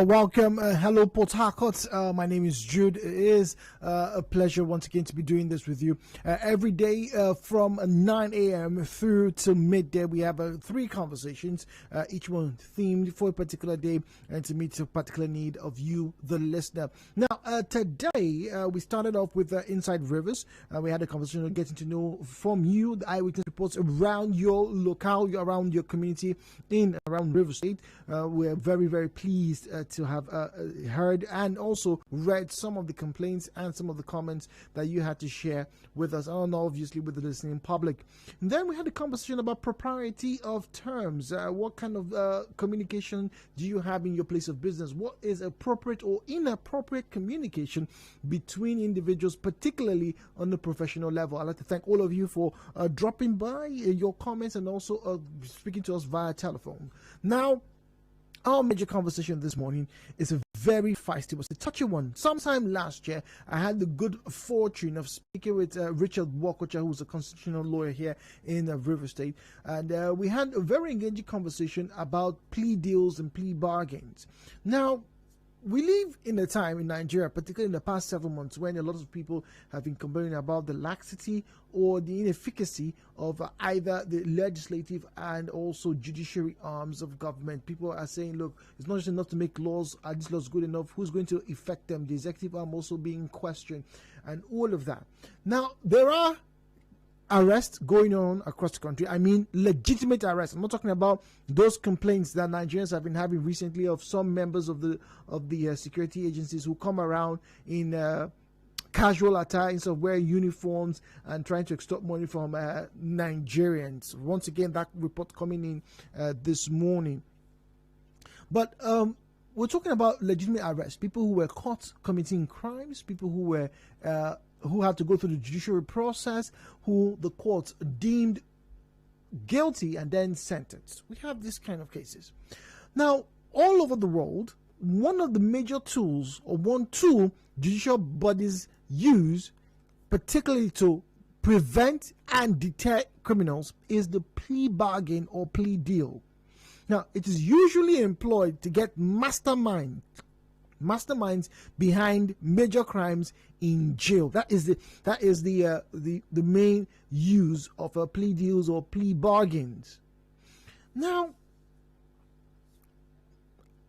Welcome. Hello, Port Harcourt. My name is Jude. It is a pleasure once again to be doing this with you. Every day from 9 a.m. through to midday, we have 3 conversations, each one themed for a particular day and to meet a particular need of you, the listener. Now, today, we started off with Inside Rivers. We had a conversation on getting to know from you the eyewitness reports around your locale, around your community, around River State. We're very, very pleased to have heard and also read some of the complaints and some of the comments that you had to share with us, and obviously with the listening public. And then we had a conversation about propriety of terms. What kind of communication do you have in your place of business? What is appropriate or inappropriate communication between individuals, particularly on the professional level? I'd like to thank all of you for dropping by, your comments, and also speaking to us via telephone. Now, our major conversation this morning is a very feisty, was a touchy one. Sometime last year, I had the good fortune of speaking with Richard Wakocha, who's a constitutional lawyer here in River State, and we had a very engaging conversation about plea deals and plea bargains. Now, we live in a time in Nigeria, particularly in the past 7 months, when a lot of people have been complaining about the laxity or the inefficacy of either the legislative and also judiciary arms of government. People are saying, look, it's not just enough to make laws. Are these laws good enough? Who's going to effect them? The executive arm also being questioned and all of that. Now, there are arrests going on across the country. I mean, legitimate arrests. I'm not talking about those complaints that Nigerians have been having recently of some members of the security agencies who come around in casual attire instead of wearing uniforms and trying to extort money from Nigerians. Once again, that report coming in this morning. But we're talking about legitimate arrests, people who were caught committing crimes, people who were who had to go through the judiciary process, who the courts deemed guilty and then sentenced. We have this kind of cases. Now, all over the world, one of the major tools, or one tool judicial bodies use, particularly to prevent and deter criminals, is the plea bargain or plea deal. Now, it is usually employed to get masterminds behind major crimes in jail. That is the main use of plea deals or plea bargains. Now,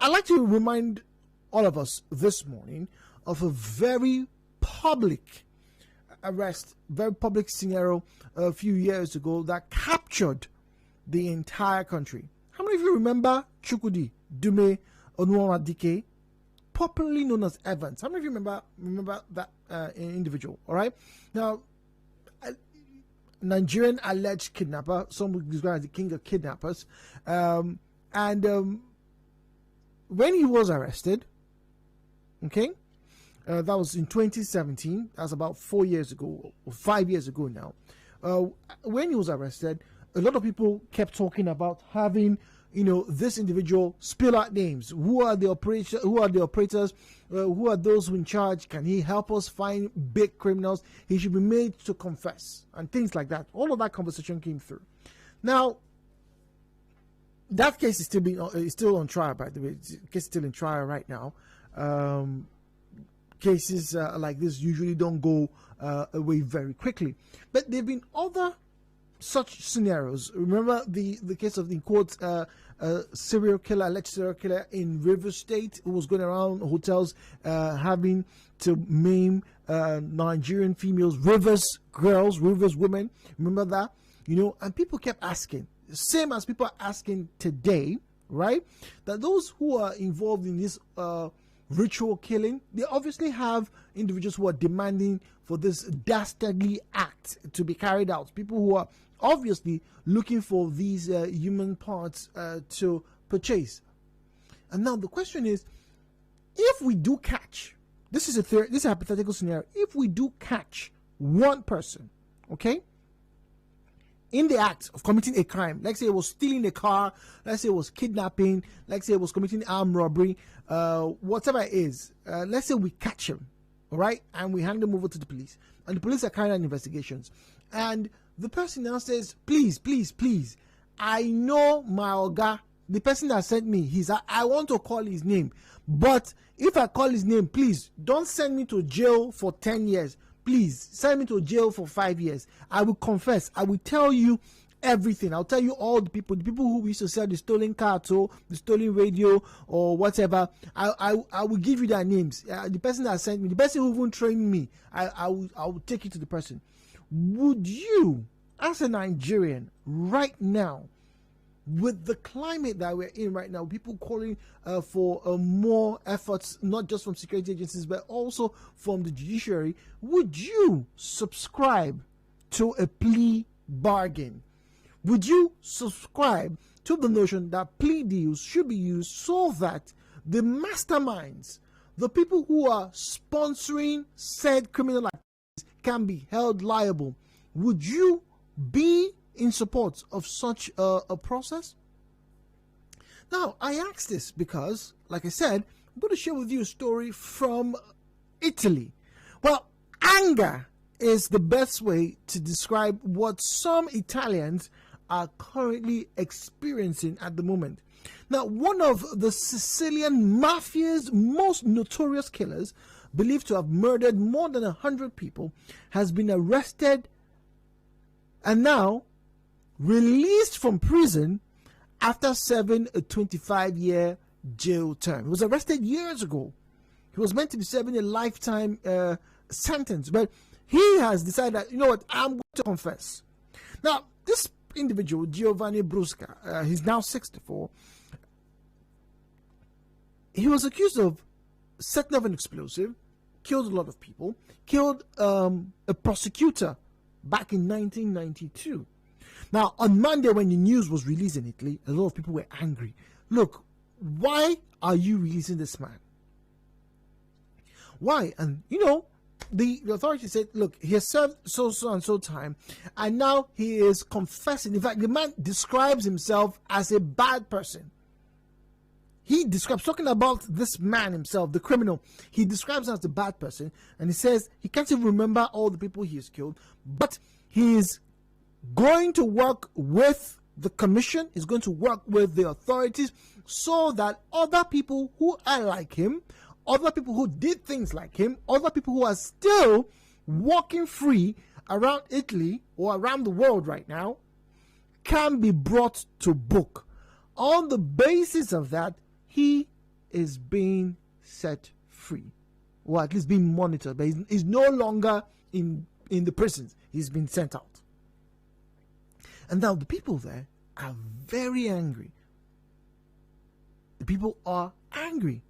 I'd like to remind all of us this morning of a very public arrest, very public scenario a few years ago that captured the entire country. How many of you remember Chukwudi Dume Onuamadike, popularly known as Evans? How many of you remember that individual? All right. Now, Nigerian alleged kidnapper, some would describe as the king of kidnappers, and when he was arrested, okay, that was in 2017. That's about 4 years ago or 5 years ago now. When he was arrested, a lot of people kept talking about having, this individual spill out names. Who are the operators? Who are those who in charge? Can he help us find big criminals? He should be made to confess and things like that. All of that conversation came through. Now, that case is still on trial, by the way. The case is still in trial right now. Cases like this usually don't go away very quickly. But there have been other such scenarios. Remember the case of the quote alleged serial killer in River State, who was going around hotels having to maim Nigerian females, Rivers girls, Rivers women. Remember that? And people kept asking, same as people are asking today, right? That those who are involved in this ritual killing, they obviously have individuals who are demanding for this dastardly act to be carried out. People who are obviously looking for these human parts to purchase. And now the question is, if we do catch, this is a hypothetical scenario, if we do catch one person, okay, in the act of committing a crime, let's say it was stealing a car, let's say it was kidnapping, let's say it was committing armed robbery, whatever it is, let's say we catch him, all right, and we hand him over to the police, and the police are carrying out investigations, and the person now says, please, I know my oga the person that sent me, I want to call his name, but if I call his name, please don't send me to jail for 10 years. Please send me to jail for 5 years. I will confess. I will tell you everything. I'll tell you all the people who used to sell the stolen car, or the stolen radio, or whatever. I will give you their names. The person that sent me, the person who even trained me, I will take you to the person. Would you, as a Nigerian, right now, with the climate that we're in right now, people calling for more efforts, not just from security agencies, but also from the judiciary, would you subscribe to a plea bargain? Would you subscribe to the notion that plea deals should be used so that the masterminds, the people who are sponsoring said criminal activities, can be held liable? Would you be in support of such a process? Now, I ask this because, like I said, I'm going to share with you a story from Italy. Well, anger is the best way to describe what some Italians are currently experiencing at the moment. Now, one of the Sicilian mafia's most notorious killers, believed to have murdered more than 100 people, has been arrested and now released from prison after serving a 25-year jail term. He was arrested years ago. He was meant to be serving a lifetime sentence, but he has decided that, you know what, I'm going to confess. Now, this individual, Giovanni Brusca, he's now 64. He was accused of setting off an explosive, killed a lot of people, killed a prosecutor back in 1992. Now, on Monday, when the news was released in Italy, a lot of people were angry. Look, why are you releasing this man? Why? And, you know, the authorities said, look, he has served so and so time, and now he is confessing. In fact, the man describes himself as a bad person. He describes, talking about this man himself, the criminal, he describes him as a bad person, and he says he can't even remember all the people he has killed, but he is going to work with the commission, is going to work with the authorities so that other people who are like him, other people who did things like him, other people who are still walking free around Italy or around the world right now, can be brought to book. On the basis of that, he is being set free, or at least being monitored, but he's no longer in the prisons. He's been sent out. And now the people there are very angry. The people are angry.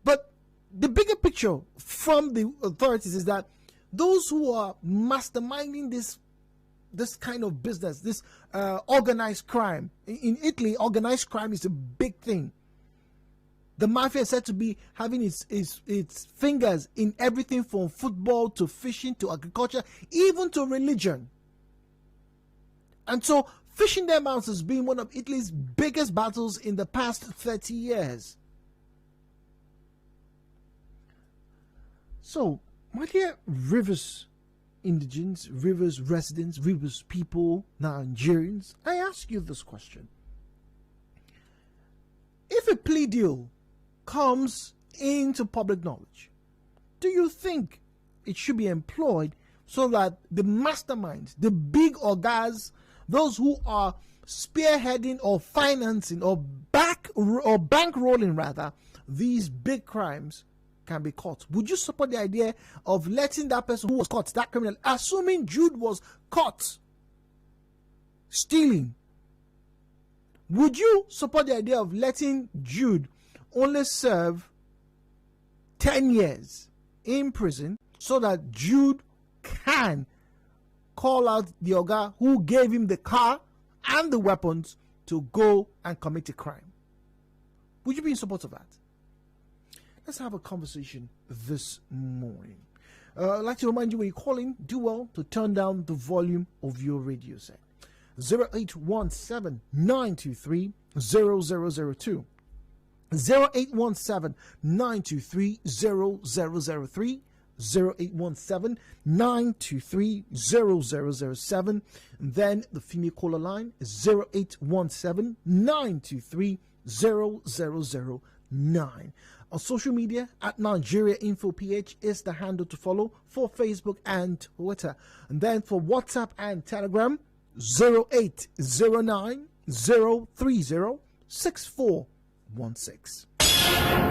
But the bigger picture from the authorities is that those who are masterminding this kind of business, this organized crime, in Italy, organized crime is a big thing. The mafia is said to be having its fingers in everything from football to fishing to agriculture, even to religion. And so fishing them out has been one of Italy's biggest battles in the past 30 years. So, my dear Rivers indigents, Rivers residents, Rivers people, Nigerians, I ask you this question. If a plea deal comes into public knowledge, do you think it should be employed so that the masterminds, the big orgas, those who are spearheading or financing or bankrolling rather these big crimes can be caught? Would you support the idea of letting that person who was caught, that criminal, assuming Jude was caught stealing, would you support the idea of letting Jude only serve 10 years in prison so that Jude can call out the Oga who gave him the car and the weapons to go and commit a crime? Would you be in support of that? Let's have a conversation this morning. I'd like to remind you, when you call in, do well to turn down the volume of your radio set. 0817-923-0002. 0817-923-0003. 0817-923-0007. And then the female caller line is 0817-923-0009. On social media, at Nigeria Info PH is the handle to follow for Facebook and Twitter. And then for WhatsApp and Telegram, 0809-030-6416.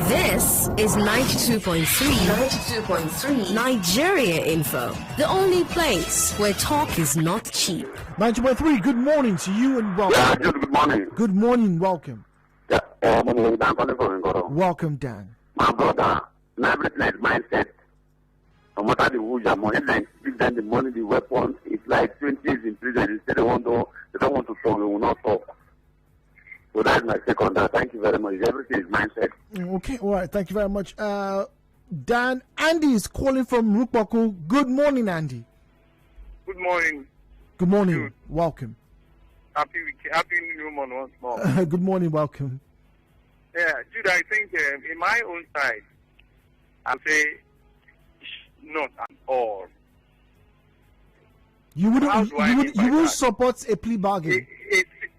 This is 92.3 Nigeria Info, the only place where talk is not cheap. 92.3, good morning to you and welcome. Yeah, good morning. Good morning, welcome. Yeah, Welcome, Dan. my brother, everything is mindset. No matter the who your money, like give them the money, the weapons, it's like 20 years in prison. They don't want to talk, they will not talk. So that's my second. Thank you very much. Everything is mindset. Okay, all right, thank you very much. Dan, Andy is calling from Rukbaku. Good morning, Andy. Good morning. Good morning, Jude. welcome. Happy New Month once more. Good morning, welcome. Yeah, Jude, I think in my own side, I'll say not at all. You wouldn't that? support a plea bargain?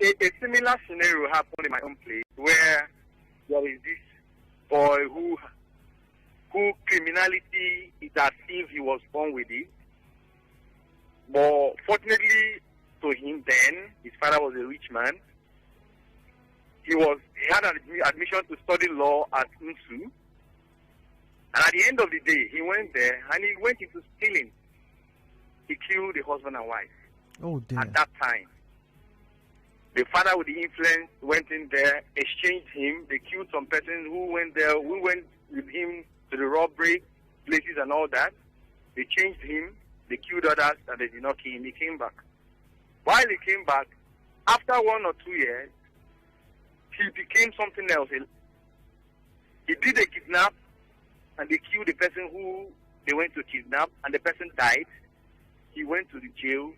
A similar scenario happened in my own place where there is this boy who criminality is as if he was born with it. But fortunately to him then, his father was a rich man. He had an admission to study law at UNSU. And at the end of the day, he went there and he went into stealing. He killed the husband and wife. Oh, dear. At that time. The father with the influence went in there, exchanged him. They killed some person who went there, who went with him to the robbery places and all that. They changed him. They killed others and they did not kill him. He came back. While he came back, after 1 or 2 years, he became something else. He did a kidnap and they killed the person who they went to kidnap and the person died. He went to the jail.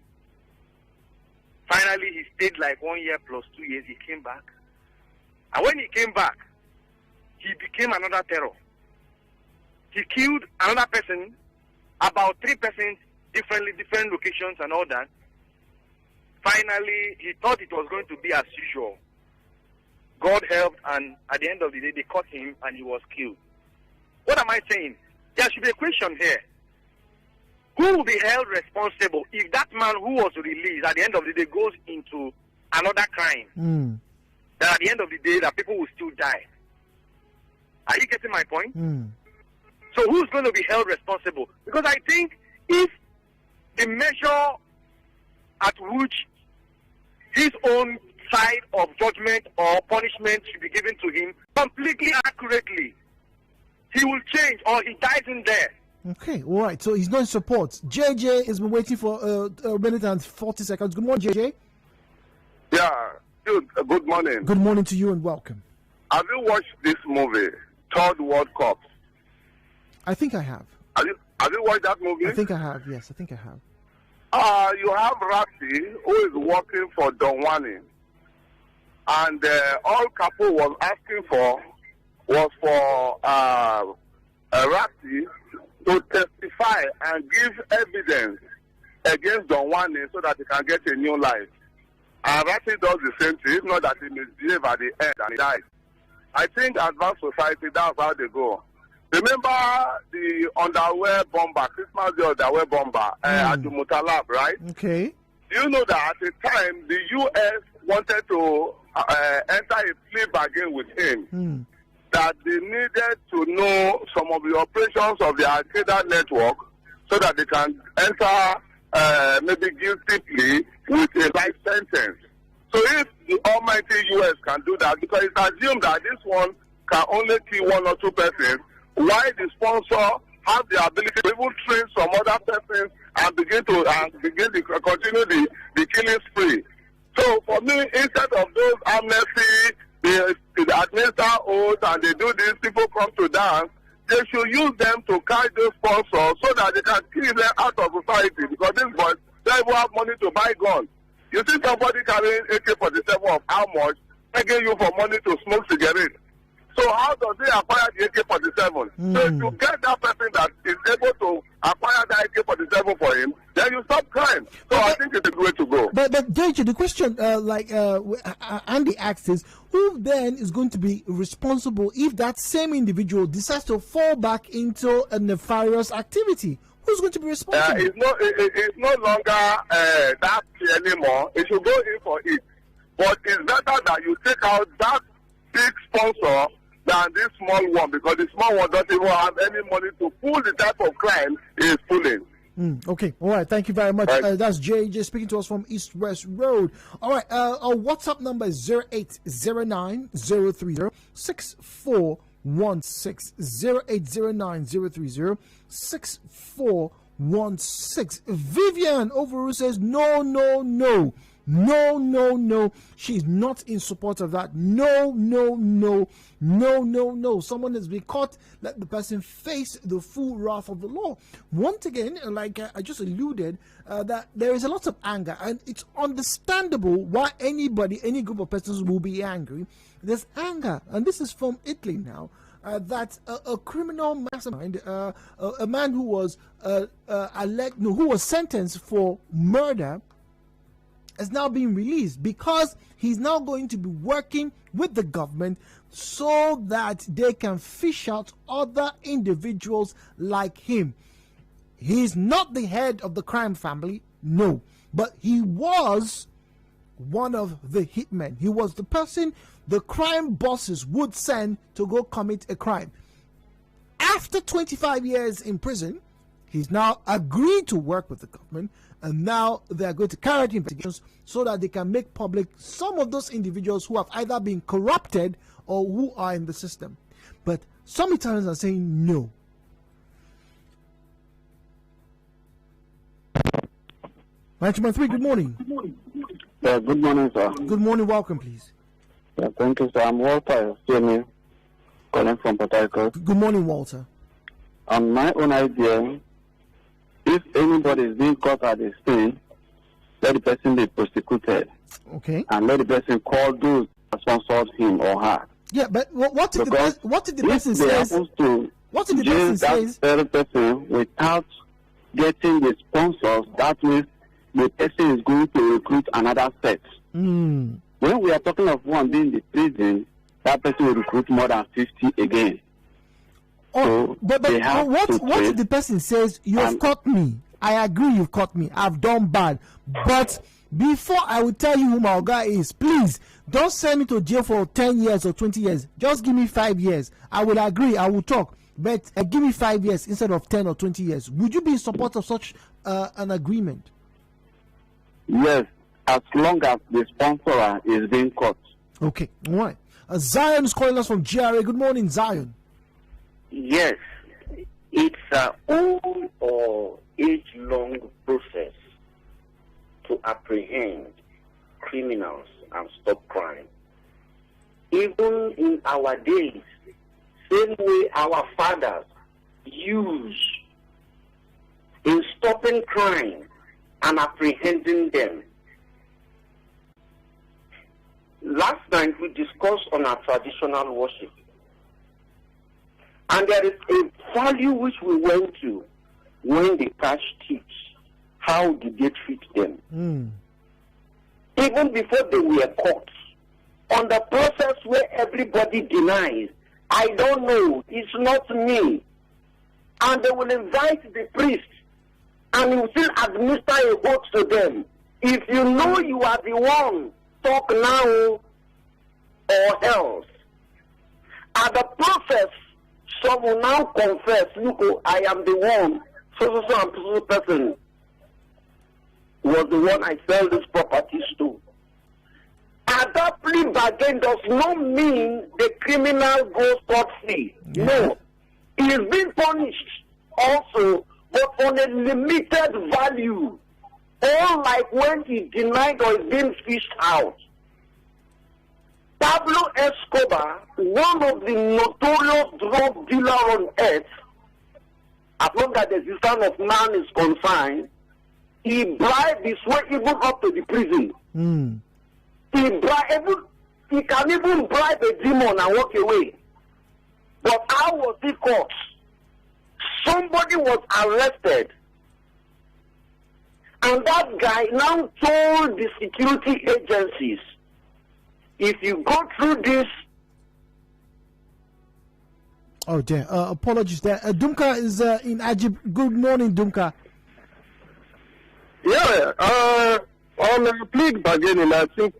Finally, he stayed like 1 year plus 2 years. He came back. And when he came back, he became another terror. He killed another person, about 3 persons, different locations and all that. Finally, he thought it was going to be as usual. God helped, and at the end of the day, they caught him and he was killed. What am I saying? There should be a question here. Who will be held responsible if that man who was released at the end of the day goes into another crime? Then at the end of the day, that people will still die. Are you getting my point? So who's going to be held responsible? Because I think if the measure at which his own side of judgment or punishment should be given to him completely accurately, he will change or he dies in there. Okay, all right. So he's not in support. JJ has been waiting for a minute and 40 seconds. Good morning, JJ. Yeah, dude, good morning. Good morning to you and welcome. Have you watched this movie, Third World Cup? I think I have. Have you watched that movie? I think I have, yes. I think I have. You have Rafi, who is working for Don Wani. And all Capo was asking for was for Rafi to testify and give evidence against Don Wani so that he can get a new life. And Rafi does the same thing, it's not that he misbehaved at the end and he died. I think advanced society, that's how they go. Remember the underwear bomber, Christmas Day underwear bomber, at the Mutalab, right? Okay. Do you know that at the time the U.S. wanted to enter a plea bargain with him? That they needed to know some of the operations of the Al-Qaeda network so that they can enter maybe guilty plea with a life sentence. So if the almighty U.S. can do that, because it's assumed that this one can only kill 1 or 2 persons, why the sponsor have the ability to even train some other persons and begin to continue the killing spree. So for me, instead of those amnesty, they administer oath and they do this, people come to dance, they should use them to carry those sponsors so that they can kill them out of society, because these boys don't even have money to buy guns. You see somebody carrying AK-47 of how much, begging you for money to smoke cigarettes. So how does they acquire the AK-47? So to get that person that is able to AK-47 for him, then you stop crime. So I think it's a good way to go. But JJ, the question, Andy asked is, who then is going to be responsible if that same individual decides to fall back into a nefarious activity? Who's going to be responsible? It's no longer that clear anymore. It should go in for it. But it's better that you take out that big sponsor than this small one, because the small one doesn't even have any money to pull the type of crime he is pulling. Okay, all right, thank you very much. That's JJ speaking to us from East West Road. All right, our WhatsApp number is 0809-030-6416. 0809-030-6416. Vivian Overu says no. She's not in support of that. No. Someone has been caught. Let the person face the full wrath of the law. Once again, like I just alluded, that there is a lot of anger, and it's understandable why any group of persons will be angry. There's anger, and this is from Italy now. That a criminal mastermind, a man who was who was sentenced for murder, is now being released because he's now going to be working with the government so that they can fish out other individuals like him. He's not the head of the crime family, no, but he was one of the hitmen. He was the person the crime bosses would send to go commit a crime. After 25 years in prison, he's now agreed to work with the government, and now they are going to carry out investigations so that they can make public some of those individuals who have either been corrupted or who are in the system. But some Italians are saying no. Management 3, good morning. Yeah, good morning, sir. Good morning, welcome, please. Yeah, thank you, sir. I'm Walter Samuel, calling from Port Harcourt. Good morning, Walter. On my own idea, if anybody is being caught at a sin, let the person be prosecuted. Okay. And let the person call those that sponsored him or her. Yeah, but what if the person says? What if the person says that person without getting the sponsors? That means the person is going to recruit another set. When we are talking of one being the prison, that person will recruit more than 50 again. Oh, so but what if the person says, you've caught me? I agree, you've caught me. I've done bad. But before I will tell you who my guy is, please don't send me to jail for 10 years or 20 years. Just give me 5 years. I will agree, I will talk. But give me 5 years instead of 10 or 20 years. Would you be in support of such an agreement? Yes, as long as the sponsor is being caught. Okay, all right. Zion is calling us from GRA. Good morning, Zion. Yes, it's an old or age-long process to apprehend criminals and stop crime. Even in our days, same way our fathers used in stopping crime and apprehending them. Last night we discussed on our traditional worship. And there is a value which we went to when they catch thieves. How did they treat them? Even before they were caught. On the process where everybody denies, I don't know, it's not me. And they will invite the priest and he will still administer a vote to them. If you know you are the one, talk now or else. At the process, some will now confess, look, I am the one, so person was the one I sell these properties to. And that plea bargain does not mean the criminal goes scot-free. No. He is being punished also, but on a limited value. All like when he denied or is being fished out. Pablo Escobar, one of the notorious drug dealers on earth, as long as the existence of man is confined, he bribed his way even up to the prison. He can even bribe a demon and walk away. But how was he caught? Somebody was arrested And that guy now told the security agencies, if you go through this. Oh dear, apologies there. Dumka is in Ajib. Good morning, Dumka. Yeah, on the plea bargaining, I think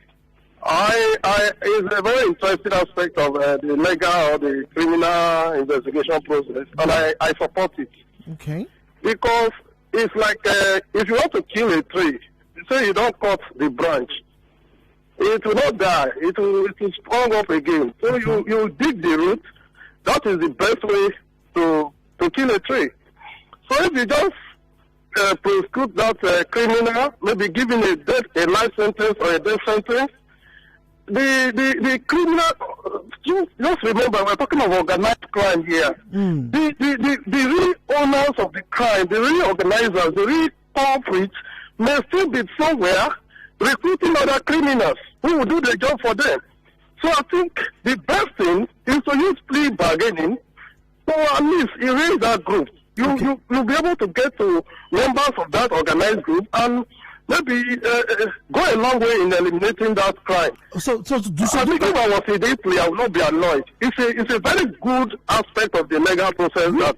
is a very interesting aspect of the legal or the criminal investigation process, and I support it. Okay. Because it's like if you want to kill a tree, you say you don't cut the branch, it will not die. It will sprung up again. So you dig the root. That is the best way to kill a tree. So if you just prosecute that criminal, maybe giving a life sentence or a death sentence, the criminal, just remember, we're talking of organized crime here. The real owners of the crime, the real organizers, the real culprits may still be somewhere recruiting other criminals who will do the job for them. So I think the best thing is to use plea bargaining to at least erase that group. You'll be able to get to members of that organized group and maybe go a long way in eliminating that crime. So I think if I was a day plea, I would not be annoyed. It's a very good aspect of the legal process that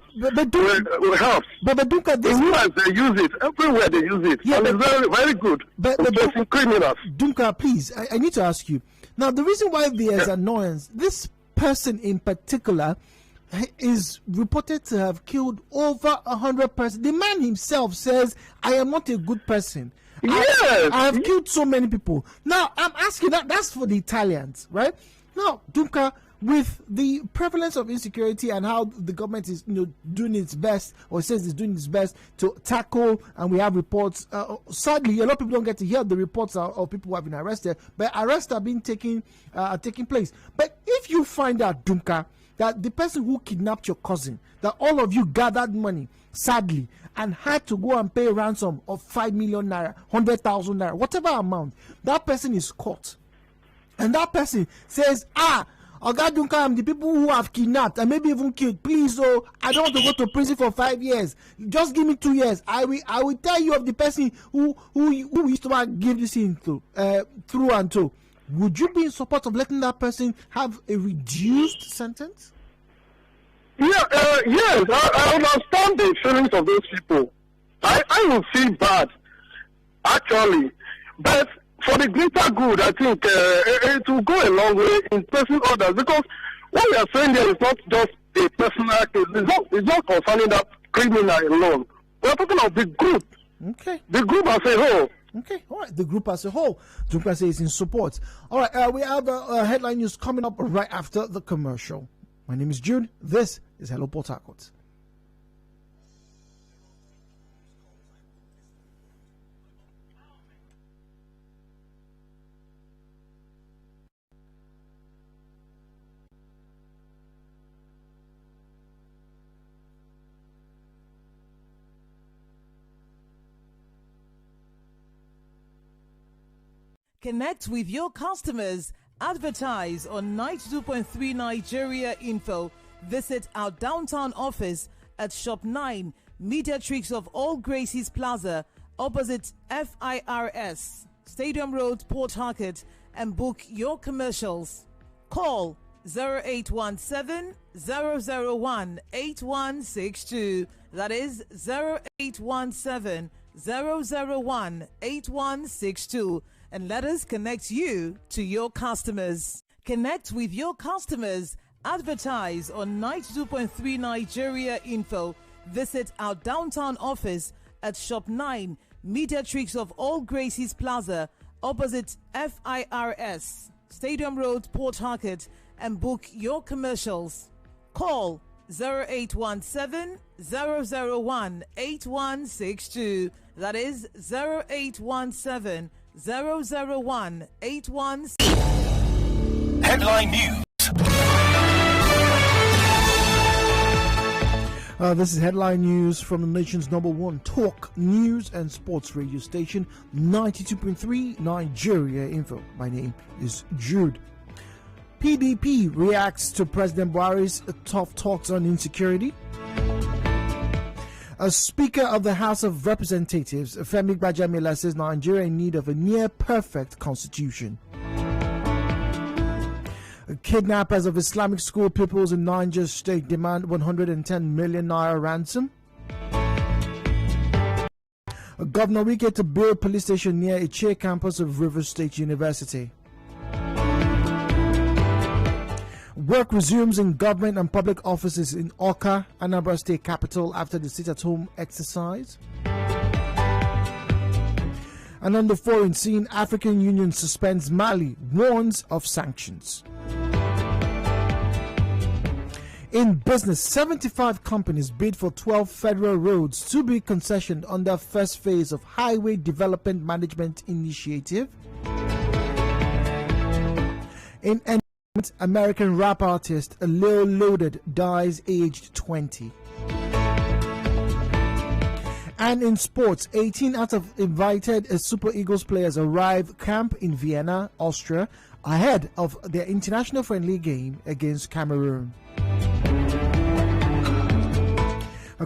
will help. But in US they use it. Everywhere they use it. Yeah, and it's very, very good for facing criminals. Dunka, please, I need to ask you. Now, the reason why there's annoyance, this person in particular is reported to have killed over 100 persons. The man himself says, I am not a good person. Yes. I have killed so many people. Now, I'm asking that's for the Italians, right? Now, Dunka, with the prevalence of insecurity and how the government is doing its best, or says it's doing its best to tackle, and we have reports, sadly a lot of people don't get to hear the reports of people who have been arrested, but arrests are being taking place. But if you find out, Dunka, that the person who kidnapped your cousin, that all of you gathered money, sadly, and had to go and pay ransom of 5 million naira, 100,000 naira, whatever amount, that person is caught, and that person says, Oga Dunka, I'm the people who have kidnapped and maybe even killed. Please, I don't want to go to prison for 5 years. Just give me 2 years. I will tell you of the person who used to give this in through and through. Would you be in support of letting that person have a reduced sentence? Yeah, yes, I understand the feelings of those people. I will feel bad, actually, but for the greater good, I think it will go a long way in pressing others, because what we are saying there is not just a personal case. It's not concerning that criminal alone. We are talking of the group. Okay. The group as a whole. Okay, all right. The group as a whole. Dunka says in support. All right, we have headline news coming up right after the commercial. My name is Jude. This is Hello Port Harcourt. Connect with your customers. Advertise on 92.3 Nigeria Info. Visit our downtown office at Shop 9, Mediatrix of All Gracies Plaza, opposite FIRS, Stadium Road, Port Harcourt, and book your commercials. Call 0817-001-8162. That is 0817-001-8162. And let us connect you to your customers. Connect with your customers. Advertise on 92.3 Nigeria Info. Visit our downtown office at Shop 9, Mediatrix of All Gracies Plaza, opposite FIRS, Stadium Road, Port Harcourt, and book your commercials. Call 0817-001-8162. That is 0817-001-8162. Headline News. This is headline news from the nation's #1 talk news and sports radio station, 92.3 Nigeria Info. My name is Jude. PDP reacts to President Buhari's tough talks on insecurity. Speaker of the House of Representatives, Femi Gbajamila, says Nigeria in need of a near-perfect constitution. Kidnappers of Islamic school pupils in Niger State demand 110 million naira ransom. Governor Wike to build police station near Ichie campus of Rivers State University. Work resumes in government and public offices in Oka, Anambra State capital, after the sit-at-home exercise. And on the foreign scene, African Union suspends Mali, warns of sanctions. In business, 75 companies bid for 12 federal roads to be concessioned under first phase of Highway Development Management Initiative. In entertainment, American rap artist Lil Loaded dies aged 20. And in sports, 18 out of invited Super Eagles players arrive camp in Vienna, Austria, ahead of their international friendly game against Cameroon.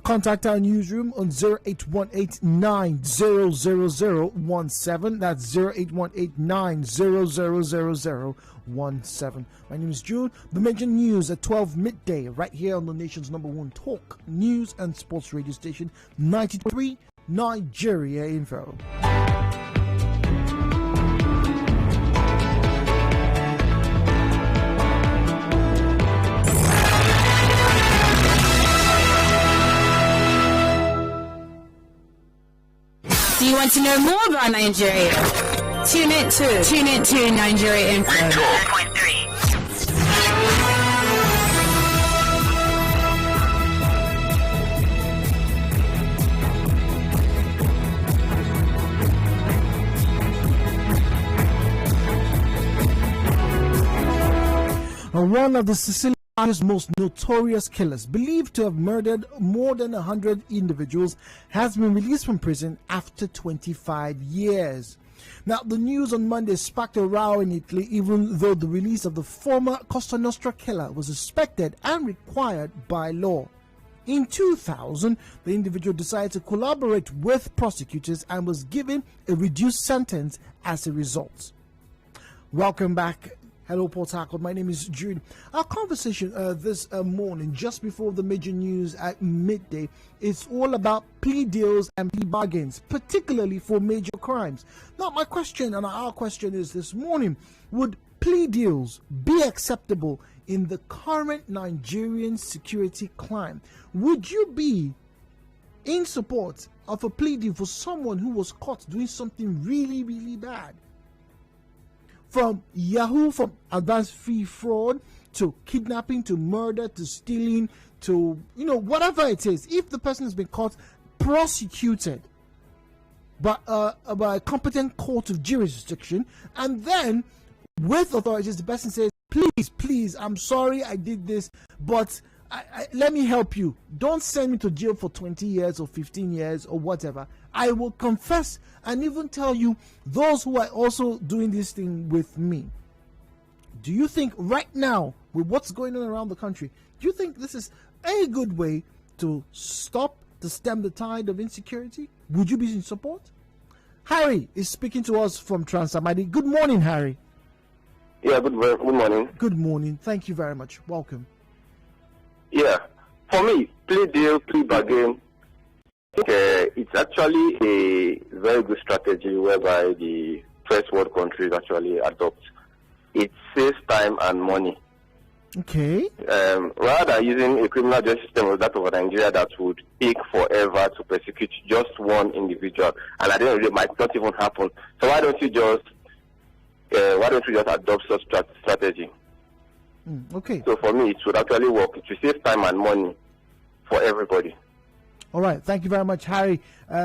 Contact our newsroom on 0818-9000017. That's 0818-9000017. My name is Jude. The major news at 12 midday right here on the nation's #1 talk, news and sports radio station, 93 Nigeria Info. Do you want to know more about Nigeria? Tune in to Nigeria Info. One of the Sicilian most notorious killers, believed to have murdered more than 100 individuals, has been released from prison after 25 years. Now, the news on Monday sparked a row in Italy, even though the release of the former Costa Nostra killer was expected and required by law. In 2000, the individual decided to collaborate with prosecutors and was given a reduced sentence as a result. Welcome back. Hello, Port Harcourt. My name is Jude. Our conversation this morning, just before the major news at midday, is all about plea deals and plea bargains, particularly for major crimes. Now, my question and our question is this morning: would plea deals be acceptable in the current Nigerian security climate? Would you be in support of a plea deal for someone who was caught doing something really, really bad? From Yahoo, from advanced fee fraud to kidnapping to murder to stealing to, whatever it is. If the person has been caught, prosecuted by a competent court of jurisdiction, and then with authorities, the person says, please, I'm sorry I did this, but let me help you. Don't send me to jail for 20 years or 15 years or whatever. I will confess and even tell you those who are also doing this thing with me. Do you think right now, with what's going on around the country, do you think this is a good way to stem the tide of insecurity? Would you be in support? Harry is speaking to us from Transamadi. Good morning, Harry. Yeah, good morning. Good morning. Thank you very much. Welcome. Yeah, for me, plea deal, plea bargain, it's actually a very good strategy whereby the first world countries actually adopt. It saves time and money. Okay. Rather than using a criminal justice system of that of Nigeria that would take forever to prosecute just one individual, and at the end of the day, it might not even happen. So why don't you just adopt such strategy? Okay. So for me, it should actually work. It should save time and money for everybody. All right. Thank you very much, Harry,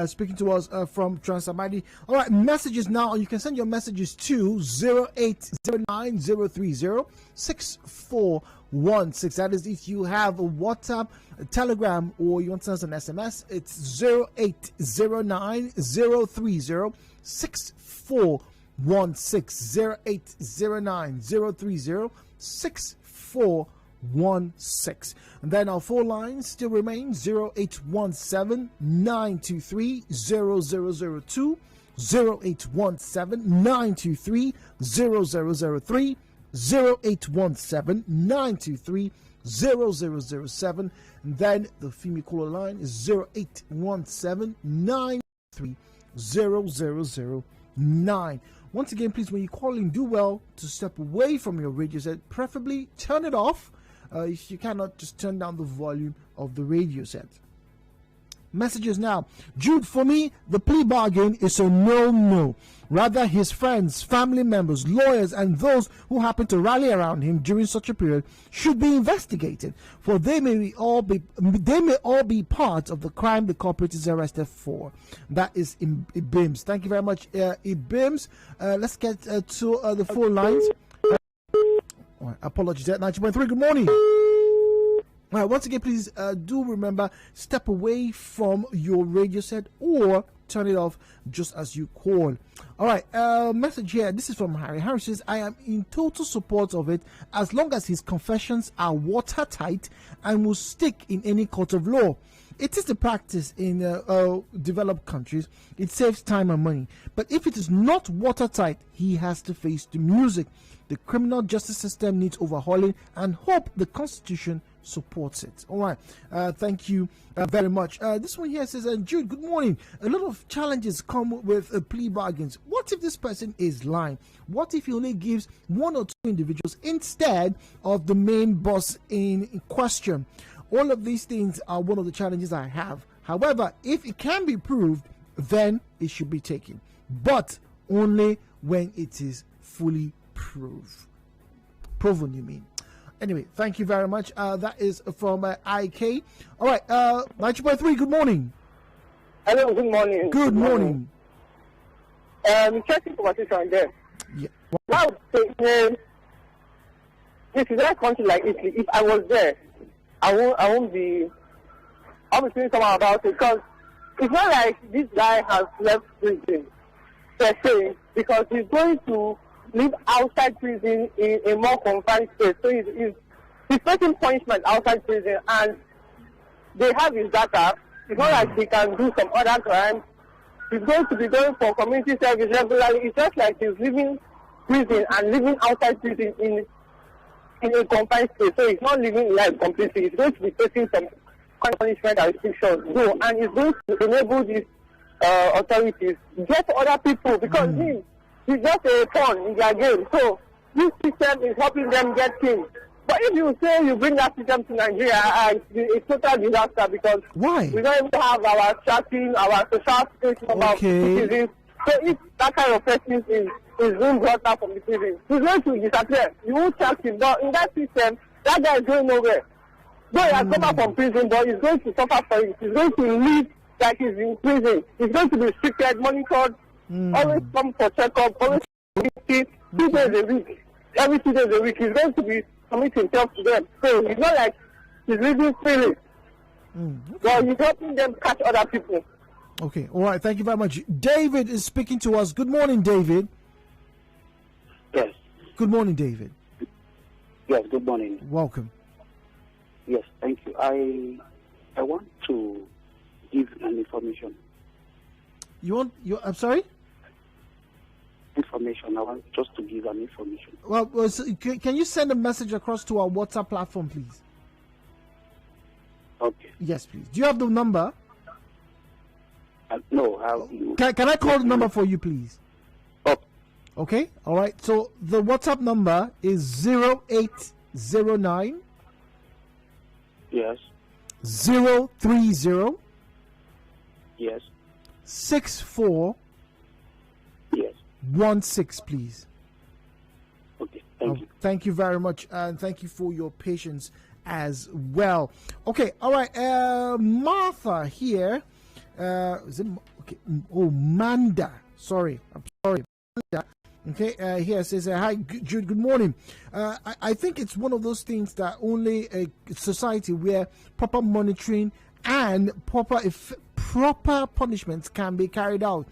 speaking to us from Transamadi. All right. Messages now. You can send your messages to 08090306416. That is if you have a WhatsApp, a Telegram, or you want to send us an SMS. It's 08090306416. 08090306416. 0817616. And then our phone lines still remain 0817 923 0002, 0817 923 0003, 0817 923 0007. And then the female caller line is 0817 923 0009. Once again, please, when you call in, do well to step away from your radio set. Preferably turn it off. If you cannot, just turn down the volume of the radio set. Messages now. Jude, for me, the plea bargain is a no. Rather, his friends, family members, lawyers, and those who happen to rally around him during such a period should be investigated, for they may all be part of the crime the culprit is arrested for. That is Ibims. Thank you very much, Ibims. Let's get to the phone lines. Apologies. 90.3. Good morning. All right, once again, please do remember, step away from your radio set or turn it off just as you call. All right, message here. This is from Harry. Harry says, I am in total support of it as long as his confessions are watertight and will stick in any court of law. It is the practice in developed countries. It saves time and money. But if it is not watertight, he has to face the music. The criminal justice system needs overhauling, and hope the Constitution supports it. All right. Thank you very much. This one here says, Jude, good morning. A lot of challenges come with plea bargains. What if this person is lying? What if he only gives one or two individuals instead of the main boss in question? All of these things are one of the challenges I have. However, if it can be proved, then it should be taken, but only when it is fully proven, you mean. Anyway, thank you very much. That is from IK. All right, 90.3, good morning. Hello, good morning. Good morning. Interesting conversation there. Yeah. Wow, this is a country like Italy. If I was there, I won't be saying something about it, because it's not like this guy has left prison per se, because he's going to live outside prison in a more confined space. So he's facing punishment outside prison, and they have his data. It's not like he can do some other crimes. He's going to be going for community service regularly. It's just like he's leaving prison and living outside prison in a confined space. So he's not living life completely. He's going to be facing some punishment and restrictions. So, and he's going to enable these authorities get other people, because he's just a pawn in their game. So this system is helping them get things. But if you say you bring that system to Nigeria, it's a total disaster, because why? We don't even have our tracking, our social space about citizens. So if that kind of person is being brought out from the prison, he's going to disappear. You won't track him. But in that system, that guy is going nowhere. Though he has come out from prison, but he's going to suffer for it. He's going to live like he's in prison. He's going to be restricted, monitored, always come for checkup, always 2 days a week. Every 2 days a week, he's going to be committing himself to them. So it's not like he's living freely. Well, he's helping them catch other people. Okay, all right, thank you very much. David is speaking to us. Good morning, David. Yes. Good morning, David. Yes, good morning. Welcome. Yes, thank you. I want to give an information. I'm sorry? Information. I want just to give an information. Well, so can you send a message across to our WhatsApp platform, please? Okay. Yes, please. Do you have the number? No. Can I call the number for you, please? Oh. Okay. All right. So the WhatsApp number is 0809. Yes. 030. Yes. 64. Yes. 16, please. Okay. Thank you. Thank you very much, and thank you for your patience as well. Okay. All right. Martha here. Is it okay? Oh, Manda. Sorry. I'm sorry. Manda. Okay. Here says, hi, Jude. Good morning. I think it's one of those things that only a society where proper monitoring and proper punishments can be carried out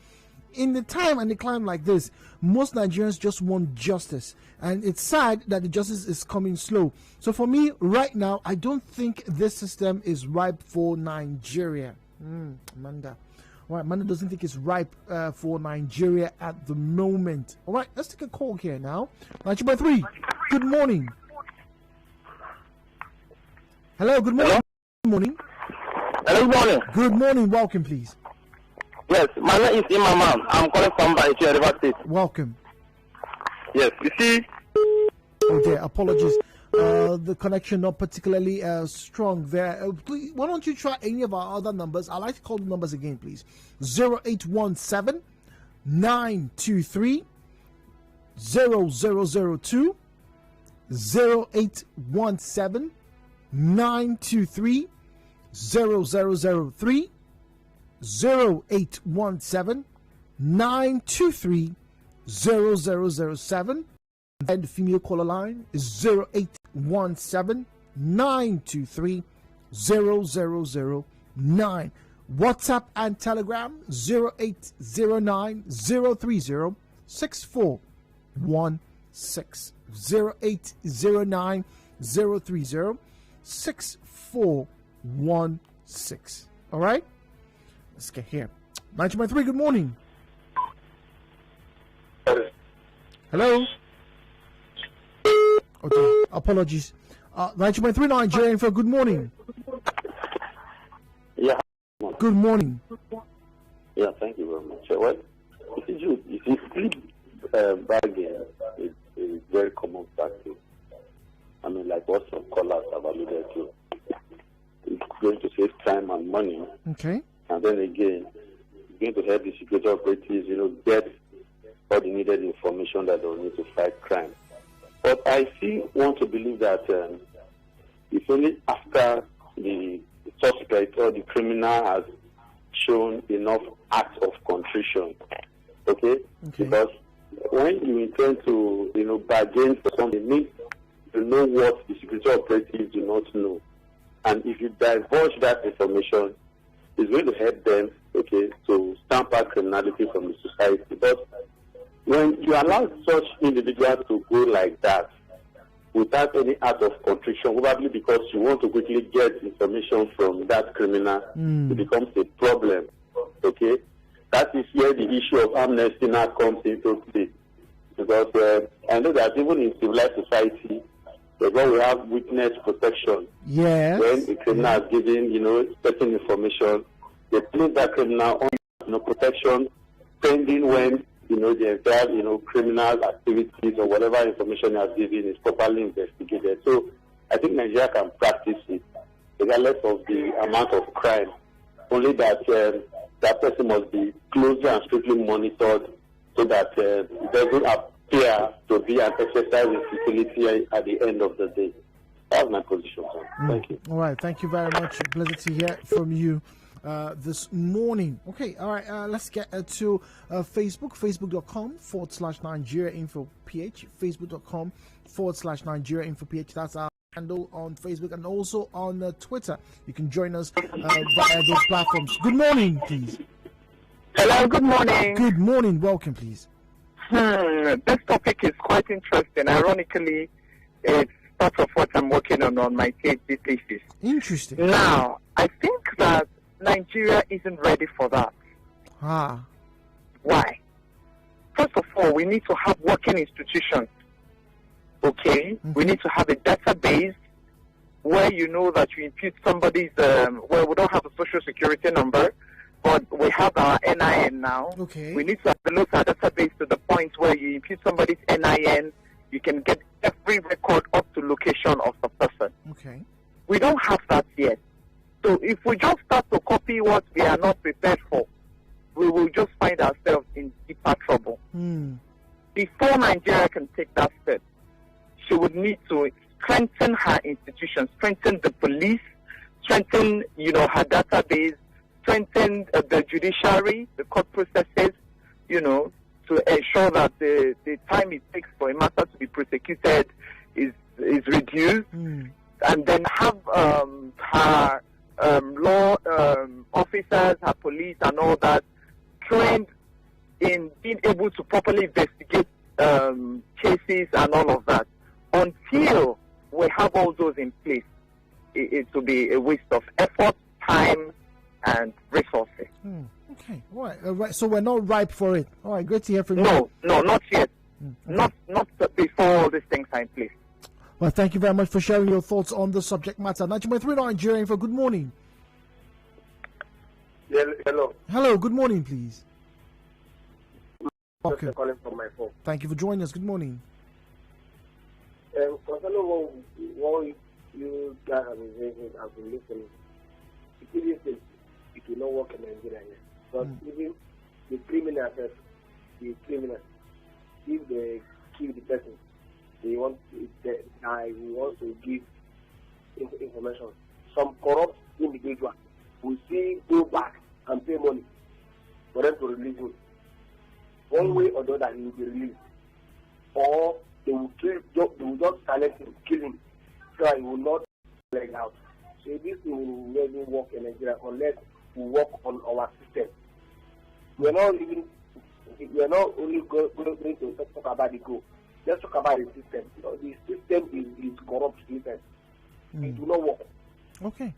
in the time and the climate like this, most Nigerians just want justice, and it's sad that the justice is coming slow. So for me, right now, I don't think this system is ripe for Nigeria. Amanda. All right, Amanda doesn't think it's ripe for Nigeria at the moment. All right, let's take a call here now. 923. Good morning. Hello, good morning. Good morning. Hello, good morning. Good morning. Welcome, please. Yes, my name is Imam. I'm calling from Baichi, River State. Welcome. Yes, you see. Okay, apologies. The connection not particularly strong there. Please, why don't you try any of our other numbers? I'd like to call the numbers again, please. 0817 923 0002 0817 923 0003 0817 923 0007, and the female caller line is 0817 923 0009. WhatsApp and Telegram 0809 030 6416 0809 030 6416. All right, let's get here. 923, good morning. Hello. Okay, apologies. 923 Nigerian for good morning. Yeah. Good morning. Yeah, thank you very much. Well, you see, flip bargain is very common practice. I mean, like what some callers have alluded to. It's going to save time and money. Okay. And then again, it's going to help the security operatives, get all the needed information that they'll need to fight crime. But I still want to believe that it's only after the suspect or the criminal has shown enough acts of contrition. Okay? Because when you intend to, bargain for something, it means you know what the security operatives do not know. And if you divulge that information, it's going to help them, to stamp out criminality from the society. But when you allow such individuals to go like that, without any act of contrition, probably because you want to quickly get information from that criminal, it becomes a problem. Okay? That is where the issue of amnesty now comes into play. Because I know that even in civilized society, when we have witness protection, when a criminal has given, certain information, they place that criminal on protection pending when the entire, criminal activities or whatever information he has given is properly investigated. So I think Nigeria can practice it, regardless of the amount of crime. Only that that person must be closely and strictly monitored so that it doesn't appear to be an exercise in futility at the end of the day. That's my position, sir. Thank you. All right, thank you very much. Pleasure to hear from you this morning. Okay, all right, let's get to Facebook, facebook.com/Nigeria Info PH, facebook.com/Nigeria Info PH. That's our handle on Facebook and also on Twitter. You can join us via those platforms. Good morning, please. Hello, good morning. Good morning, welcome, please. This topic is quite interesting. Ironically, it's part of what I'm working on my PhD thesis. Interesting. Now, I think that Nigeria isn't ready for that. Why? First of all, we need to have working institutions. Okay? We need to have a database where you know that you impute somebody's, well, we don't have a social security number, but we have our NIN now. Okay. We need to have a local database to the point where you impute somebody's NIN, you can get every record up to location of the person. Okay. We don't have that yet. So if we just start to copy what we are not prepared for, we will just find ourselves in deeper trouble. Before Nigeria can take that step, she would need to strengthen her institutions, strengthen the police, strengthen, her database, strengthen the judiciary, the court processes, to ensure that the time it takes for a matter to be prosecuted is reduced, and then have her law officers, her police, and all that trained in being able to properly investigate cases and all of that. Until we have all those in place, it will be a waste of effort, time, and resources. Okay, all right. So we're not ripe for it. All right, great to hear from you. No, not yet. Not before all these things are in place. Well, thank you very much for sharing your thoughts on the subject matter. 93 Nigerian for good morning. Hello. Hello, good morning, please. Okay. Just calling from my phone. Thank you for joining us. Good morning. Concerning what you guys have been saying, I've been listening. Seriously, it will not work in Nigeria yet. But even the criminals, if they kill the person, they want to give information. Some corrupt individual will see go back and pay money for them to release him. One way or the other, he will be released, or they will just silence him, kill him, so he will not leg out. So this thing will never work in Nigeria unless we work on our system. We are not only going to talk about the goal. Let's talk about the system. The system is corrupt. It will not work. Okay.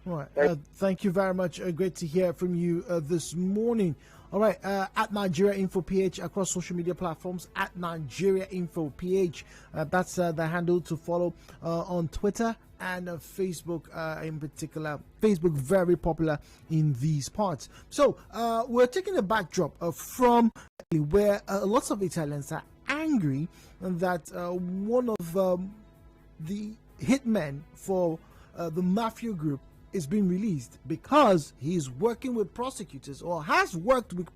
All right. Thank you very much. Great to hear from you this morning. All right. At Nigeria Info PH across social media platforms. At Nigeria Info PH. That's the handle to follow on Twitter and Facebook in particular. Facebook very popular in these parts. So we're taking a backdrop from where lots of Italians are angry that one of the hitmen for the mafia group is being released because he's working with prosecutors or has worked with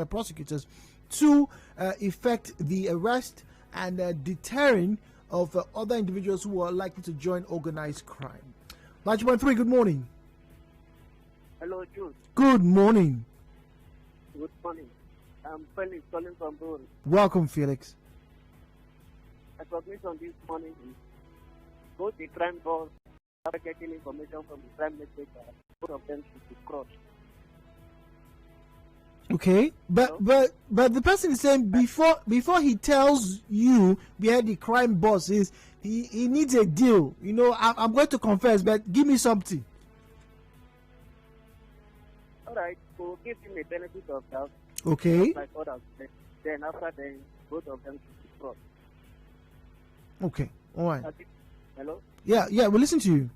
prosecutors to effect the arrest and deterring of other individuals who are likely to join organized crime. 91.3, good morning. Hello, Jude. Good morning. Good morning. I'm Felix calling from Bull. Welcome, Felix. I submission this morning is both the crime boss are getting information from the crime message, both of them should be crushed. Okay, but the person is saying before he tells you where the crime boss is, he needs a deal. You know, I'm going to confess, but give me something. All right, we'll give him a benefit of doubt. Okay. Like others. Then after then, both of them should be crossed. Okay, all right. Hello? Yeah, we'll listen to you.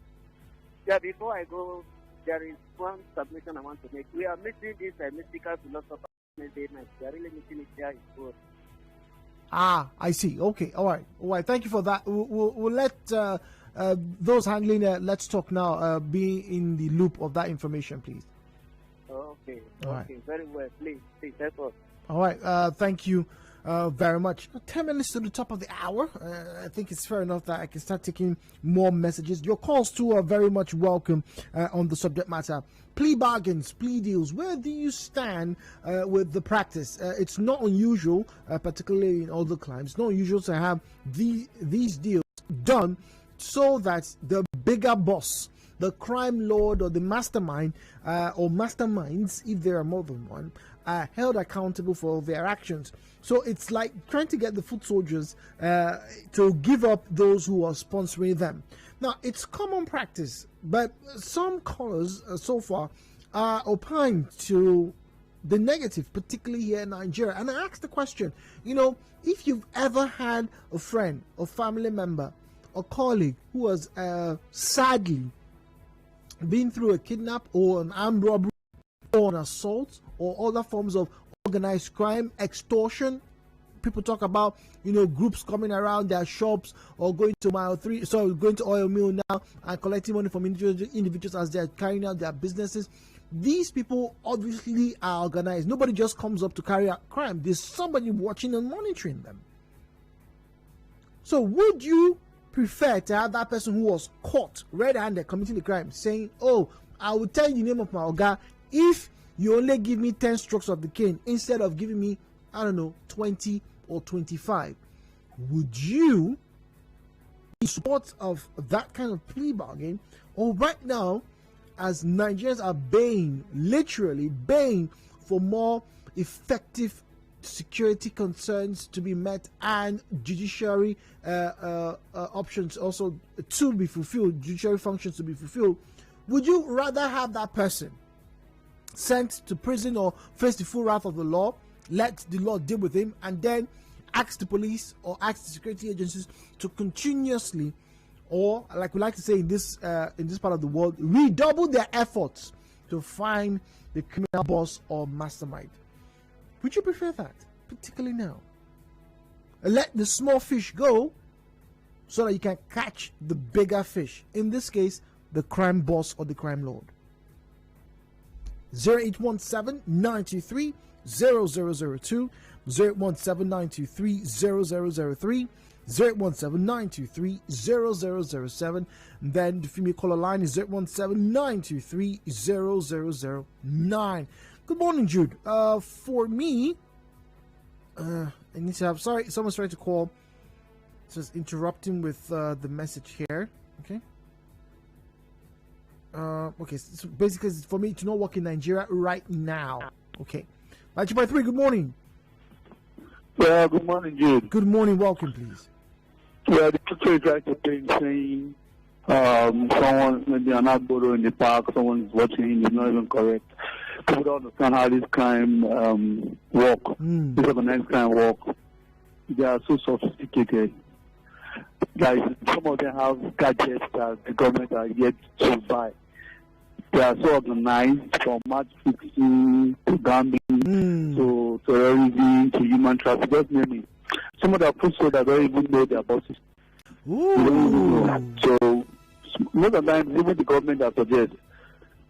Yeah, before I go, there is one submission I want to make. We are missing this mystical philosopher. We are really missing it here in school. Ah, I see. Okay, all right. Thank you for that. We'll let those handling Let's Talk Now be in the loop of that information, please. Okay. All okay. right. Very well. Please help us. All right. Thank you very much. 10 minutes to the top of the hour. I think it's fair enough that I can start taking more messages. Your calls too are very much welcome on the subject matter. Plea bargains, plea deals. Where do you stand with the practice? It's not unusual, particularly in other climes. It's not unusual to have these deals done so that the bigger boss, the crime lord or the mastermind or masterminds, if there are more than one, are held accountable for their actions. So it's like trying to get the foot soldiers to give up those who are sponsoring them. Now, it's common practice, but some callers so far are opined to the negative, particularly here in Nigeria. And I asked the question, you know, if you've ever had a friend, a family member, a colleague who has sadly been through a kidnap or an armed robbery or an assault or other forms of organized crime, extortion. People talk about, you know, groups coming around their shops or going to going to oil mill now and collecting money from individuals as they're carrying out their businesses. These people obviously are organized. Nobody just comes up to carry out crime. There's somebody watching and monitoring them. So would you prefer to have that person who was caught red-handed committing the crime saying, oh, I will tell you the name of my Oga if you only give me 10 strokes of the cane instead of giving me, I don't know, 20 or 25? Would you be in support of that kind of plea bargain? Or right now, as Nigerians are literally baying for more effective security concerns to be met and judiciary options also to be fulfilled, judiciary functions to be fulfilled, would you rather have that person sent to prison or face the full wrath of the law, let the law deal with him, and then ask the police or ask the security agencies to continuously, or like we like to say in this part of the world, redouble their efforts to find the criminal boss or mastermind? Would you prefer that, particularly now? Let the small fish go so that you can catch the bigger fish, in this case the crime boss or the crime lord. 0817-923-0002, 0817-923-0003, 0817-923-0007. Then the female caller line is 0817-923-0009. Good morning, Jude. For me, I need to have, sorry, someone's trying to call. Just interrupting with the message here. Okay. Okay, so basically it's for me to not work in Nigeria right now. Okay. 9.3, good morning. Yeah, good morning, Jude. Good morning, welcome, please. Yeah, the picture is right to saying someone, maybe an outboarder in the park, someone is watching him, is not even correct. People don't understand how this crime work, this organized crime work. They are so sophisticated. Guys, some of them have gadgets that the government are yet to buy. They are so organized, from match fixing to gambling to terrorism to human trafficking. Just name it. Some of the food that don't even know their bosses. So most of the time, even the government that suggests,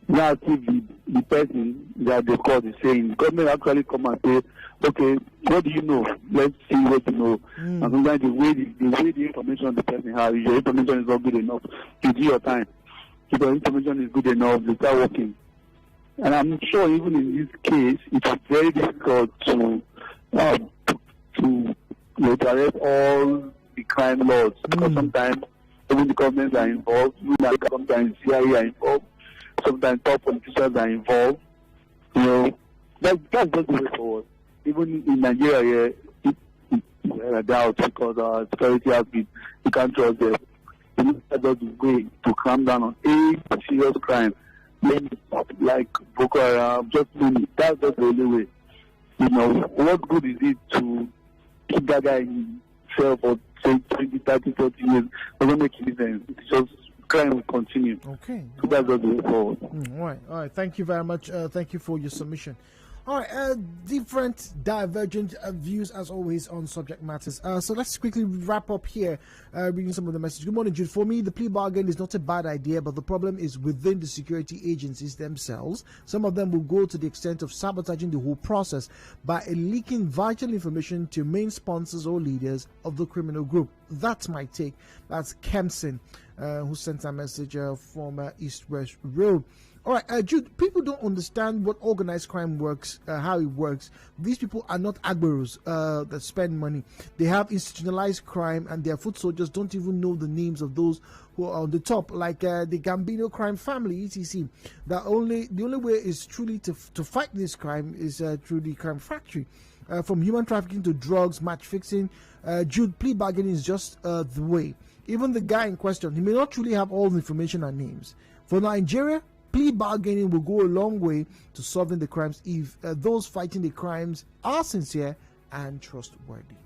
now the person that they call is saying, government actually come and say, okay, what do you know? Let's see what you know. And sometimes the way the information the person has, if your information is not good enough, you do your time. If your information is good enough, they start working. And I'm sure even in this case, it's very difficult to arrest all the crime lords, because sometimes even the governments are involved, sometimes CIA are involved, sometimes top politicians are involved. You know, that's just the way forward. Even in Nigeria, there are doubts because our security has been, you can't trust them. That's just the way to clamp down on any serious crime, like Boko Haram, just many. That's just the only way. You know, what good is it to keep that guy in jail for, say, 20, 30, 40 years? It doesn't make any sense. It's just crime will continue. Okay. So that's just the way forward. All right. Thank you very much. Thank you for your submission. All right, different divergent views as always on subject matters. So let's quickly wrap up here, reading some of the messages. Good morning, Jude. For me, the plea bargain is not a bad idea, but the problem is within the security agencies themselves. Some of them will go to the extent of sabotaging the whole process by leaking vital information to main sponsors or leaders of the criminal group. That's my take. That's Kempson, who sent a message from East West Road. All right, Jude, people don't understand what organized crime works, how it works. These people are not agberos that spend money. They have institutionalized crime, and their foot soldiers don't even know the names of those who are on the top, like the Gambino crime family, etc. The only way is truly to fight this crime is through the crime factory. From human trafficking to drugs, match fixing, Jude, plea bargaining is just the way. Even the guy in question, he may not truly have all the information and names. For Nigeria, plea bargaining will go a long way to solving the crimes if those fighting the crimes are sincere and trustworthy.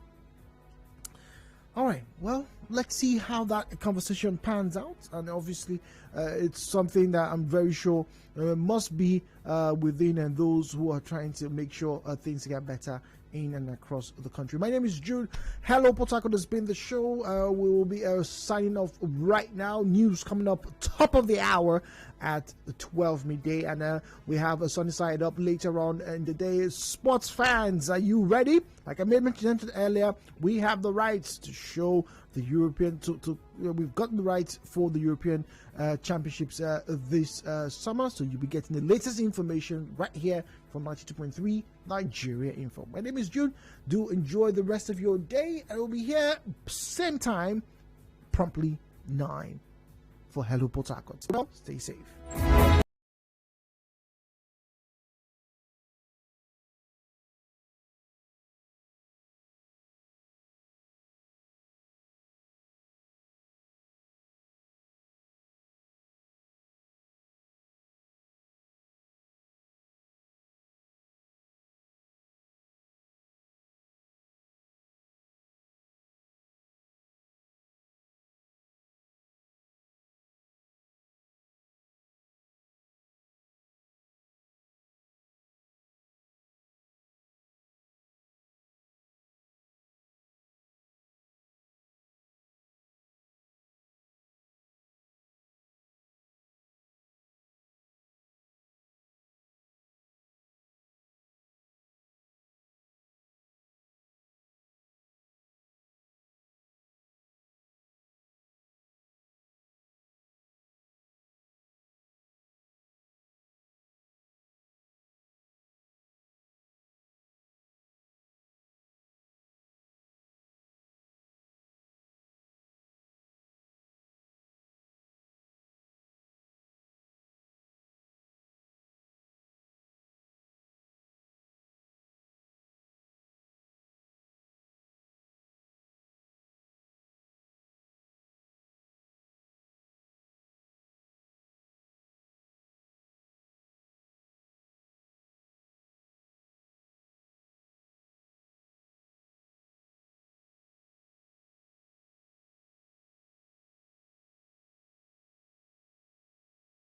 All right, well, let's see how that conversation pans out. And obviously, it's something that I'm very sure must be within and those who are trying to make sure things get better in and across the country. My name is Jude. Hello, Port Harcourt has been the show. We will be signing off right now. News coming up top of the hour at 12 midday, and we have a sunny side up later on in the day. Sports fans, are you ready? Like I mentioned earlier, we have the rights to show the European we've gotten the rights for the European championships this summer, so you'll be getting the latest information right here from 92.3 Nigeria Info. My name is Jude. Do enjoy the rest of your day, and we'll be here same time, promptly 9 for Hello Port Harcourt. Well, stay safe.